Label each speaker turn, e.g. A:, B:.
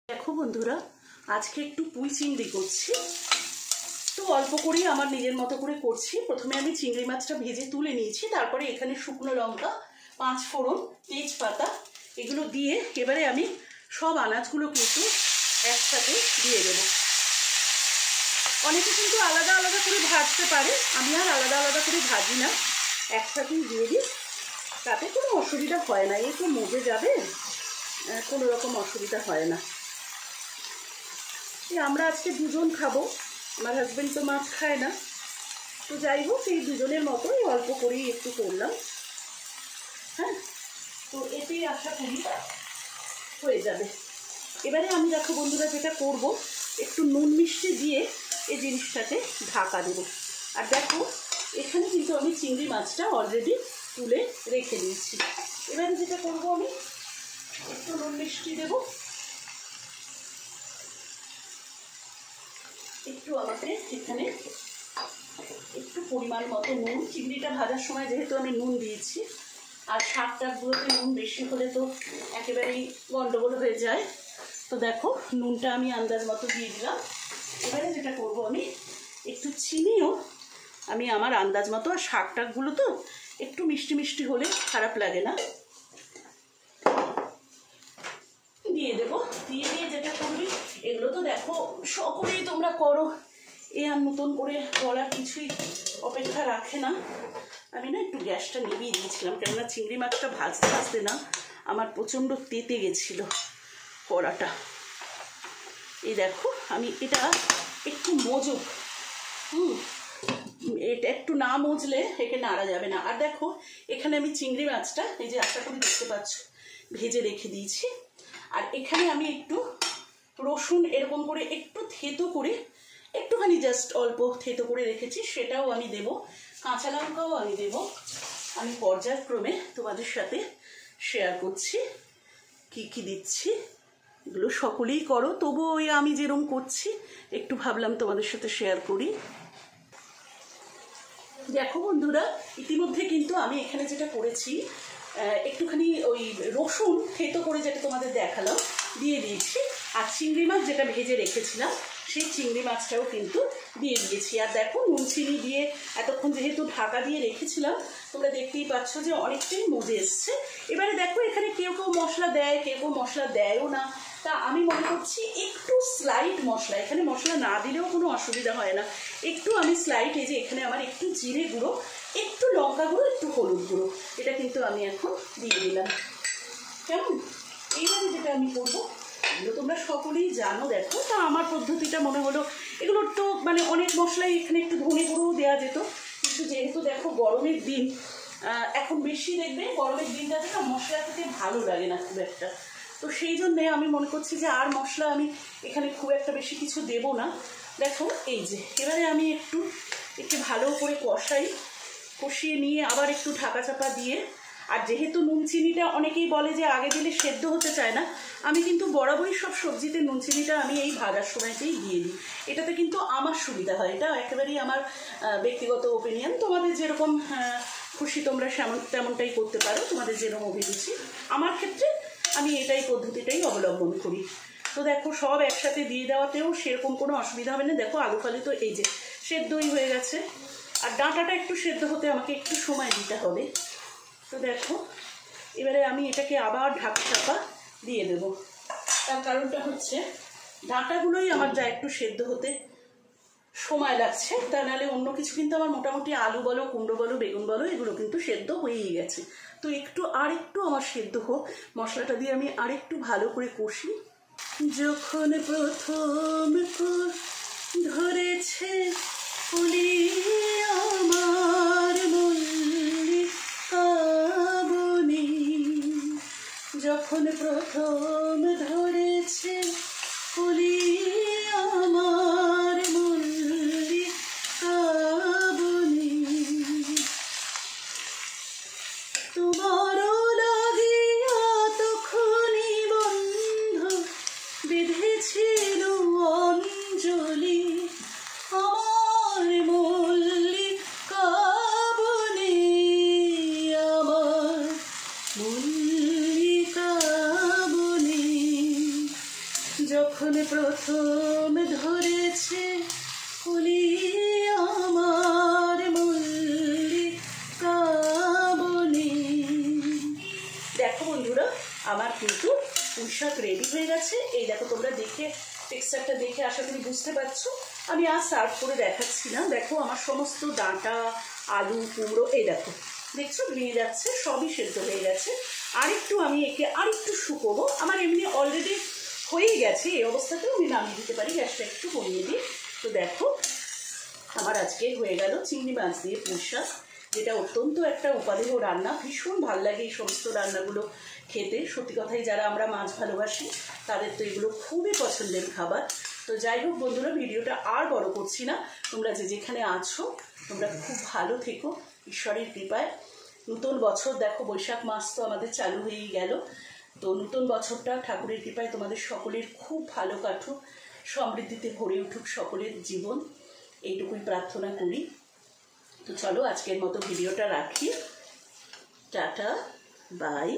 A: দেখো বন্ধুরা, আজকে একটু পুঁই চিংড়ি করছি। তো অল্প করেই আমার নিজের মতো করে করছি। প্রথমে আমি চিংড়ি মাছটা ভেজে তুলে নিয়েছি, তারপরে এখানে শুকনো লঙ্কা, 5 ফোড়ন, তেজপাতা এগুলো দিয়ে এবারে আমি সব আনাজগুলো কিন্তু একসাথে দিয়ে দেব। অনেকে কিন্তু আলাদা আলাদা করে ভাজতে পারে, আমি আর আলাদা আলাদা করে ভাজি না, একসাথেই দিয়ে দিই। তাতে কোনো অসুবিধা হয় না, এই তো মজে যাবে, কোনো রকম অসুবিধা হয় না। আমরা আজকে দুজন খাবো, আমার হাজব্যান্ড তো মাছ খায় না। তো যাই হোক, এই দুজনের মতোই অল্প করেই একটু করলাম। হ্যাঁ, তো এতেই আশা করি হয়ে যাবে। এবারে আমি দেখো বন্ধুরা যেটা করব, একটু নুন মিষ্টি দিয়ে এই জিনিসটাকে ঢাকা দেবো। আর দেখো এখানে কিন্তু আমি চিংড়ি মাছটা অলরেডি তুলে রেখে দিয়েছি। এবারে যেটা করব, আমি একটু নুন মিষ্টি দেবো। একটু আমাকে এখানে একটু পরিমাণ মতো নুন, চিংড়িটা ভাজার সময় যেহেতু আমি নুন দিয়েছি, আর শাকটাগুলোতে নুন বেশি হলে তো একেবারেই গন্ডগোল হয়ে যায়। তো দেখো নুনটা আমি আন্দাজ মতো দিয়ে দিলাম। এবারে যেটা করব, আমি একটু চিনিও আমি আমার আন্দাজ মতো, আর শাকটাগুলো তো একটু মিষ্টি মিষ্টি হলে খারাপ লাগে না, দিয়ে দেবো। দিয়ে যেটা করবি, এগুলো তো দেখো সকলেই তোমরা করো, এ আর নতুন করে বলার কিছুই অপেক্ষা রাখে না। আমি না একটু গ্যাসটা নিভিয়ে দিয়েছিলাম, কেননা চিংড়ি মাছটা ভাজতে ভাজতে না আমার প্রচণ্ড তেতে গেছিল কড়াটা। এই দেখো আমি এটা একটু মজুক, এটা একটু না মজলে একে নাড়া যাবে না। আর দেখো এখানে আমি চিংড়ি মাছটা, এই যে আশা করি দেখতে পাচ্ছ, ভেজে রেখে দিয়েছি। আর এখানে আমি একটু রসুন এরকম করে একটু থেতো করে, একটুখানি জাস্ট অল্প থেতো করে রেখেছি, সেটাও আমি দেব। কাঁচা লঙ্কাও আমি দেব। আমি পর্যায়ক্রমে তোমাদের সাথে শেয়ার করছি কি কি দিচ্ছি। এগুলো সকলেই করো, তবুও ওই আমি যেরকম করছি একটু ভাবলাম তোমাদের সাথে শেয়ার করি। দেখো বন্ধুরা, ইতিমধ্যে কিন্তু আমি এখানে যেটা করেছি, একটুখানি ওই রসুন থেতো করে যেটা তোমাদের দেখালাম দিয়ে দিয়েছি। আর চিংড়ি মাছ যেটা ভেজে রেখেছিলাম সেই চিংড়ি মাছটাও কিন্তু দিয়ে দিয়েছি। আর দেখো নুন চিনি দিয়ে এতক্ষণ যেহেতু ঢাকা দিয়ে রেখেছিলাম, তোমরা দেখতেই পাচ্ছ যে অনেকটাই মজে এসছে। এবারে দেখো এখানে কেউ কেউ মশলা দেয়, কেউ কেউ মশলা দেয়ও না। তা আমি মনে করছি একটু স্লাইট মশলা, এখানে মশলা না দিলেও কোনো অসুবিধা হয় না, একটু আমি স্লাইট, এই যে এখানে আমার একটু জিরে গুঁড়ো, একটু লঙ্কা গুঁড়ো, একটু হলুদ গুঁড়ো, এটা কিন্তু আমি এখন দিয়ে দিলাম। কেমন? এইবারে যেটা আমি করবো, এগুলো তোমরা সকলেই জানো। দেখো তা আমার পদ্ধতিটা মনে হলো, এগুলোর তো মানে অনেক মশলাই, এখানে একটু ধনে গুঁড়োও দেওয়া যেত, কিন্তু যেহেতু দেখো গরমের দিন, এখন বেশি দেখবে গরমের দিনটাতে না মশলা খেতে ভালো লাগে না খুব একটা। তো সেই জন্যে আমি মনে করছি যে আর মশলা আমি এখানে খুব একটা বেশি কিছু দেব না। দেখো এই যে এবারে আমি একটু ভালো করে কষিয়ে নিয়ে আবার একটু ঢাকা চাপা দিয়ে, আর যেহেতু নুন চিনিটা অনেকেই বলে যে আগে দিলে সেদ্ধ হতে চায় না, আমি কিন্তু বরাবরই সব সবজিতে নুন চিনিটা আমি এই ভাজার সময়তেই দিয়ে দিই। এটাতে কিন্তু আমার সুবিধা হয়, এটা একেবারেই আমার ব্যক্তিগত ওপিনিয়ন। তোমাদের যেরকম খুশি তোমরা তেমনটাই করতে পারো, তোমাদের যেরকম অভিরুচি। আমার ক্ষেত্রে আমি এটাই পদ্ধতিটাই অবলম্বন করি। তো দেখো সব একসাথে দিয়ে দেওয়াতেও সেরকম কোনো অসুবিধা হবে না। দেখো আলু ফালু তো এই যে সেদ্ধই হয়ে গেছে, আর ডাঁটাটা একটু সেদ্ধ হতে আমাকে একটু সময় দিতে হবে। তো দেখো এবারে আমি এটাকে আবার ঢাকা চাপা দিয়ে দেব। তার কারণটা হচ্ছে ডাঁটাগুলোই আমার যা একটু সেদ্ধ হতে সময় লাগছে, তা নাহলে অন্য কিছু কিন্তু আমার মোটামুটি আলু বলো, কুমড়ো বলো, বেগুন বলো, এগুলো কিন্তু সেদ্ধ হয়েই গেছে। তো আরেকটু আমার সেদ্ধ হোক, মশলাটা দিয়ে আমি আরেকটু ভালো করে কষি। যখন প্রথম ধরেছে ফুলি আমার মল্লিকা বনে, যখন প্রথম ধরেছে ফুলি আমার মল্লিকা বনে, তোমারও লাগিয়া তখনই বন্ধ বেঁধেছিল অঞ্জলি আমার মল্লিকা বনে, আমার মল্লিকা বনে। যখন প্রথম ধরেছে কলি আমার মল্লিকা বনে। দেখো বন্ধুরা, আমার কিন্তু পুঁই শাক রেডি হয়ে গেছে। এই দেখো, তোমরা দেখে টেক্সচারটা দেখে আশা করি বুঝতে পারছো। আমি আর সার্ভ করে দেখাচ্ছি না। দেখো আমার সমস্ত ডাঁটা, আলু, কুমড়ো, এই দেখো দেখছো ভেঙে যাচ্ছে, সবই সেদ্ধ হয়ে গেছে। আরেকটু আমি একে আরেকটু শুকোবো। আমার এমনি অলরেডি হয়েই গেছে, এই অবস্থাতেও আমি নামিয়ে দিতে পারি, গ্যাসটা একটু কমিয়ে দিই। তো দেখো আমার আজকে হয়ে গেল চিংড়ি মাছ দিয়ে পুঁই শাক, যেটা অত্যন্ত একটা উপাদেয় রান্না। ভীষণ ভাল লাগে এই সমস্ত রান্নাগুলো খেতে। সত্যি কথাই যারা আমরা মাছ ভালোবাসি তাদের তো এগুলো খুবই পছন্দের খাবার। তো যাই হোক বন্ধুরা, ভিডিওটা আর বড় করছি না। তোমরা যে যেখানে আছো তোমরা খুব ভালো থেকো ঈশ্বরের কৃপায়। নতুন বছর দেখো, বৈশাখ মাস তো আমাদের চালু হয়েই গেল। তো নতুন বছরটা ঠাকুরের কৃপায় তোমাদের সকলের খুব ভালো কাটুক, সমৃদ্ধিতে ভরে উঠুক সকলের জীবন, এইটুকুই প্রার্থনা করি। তো চলো আজকের মতো ভিডিওটা রাখি। Tata, by.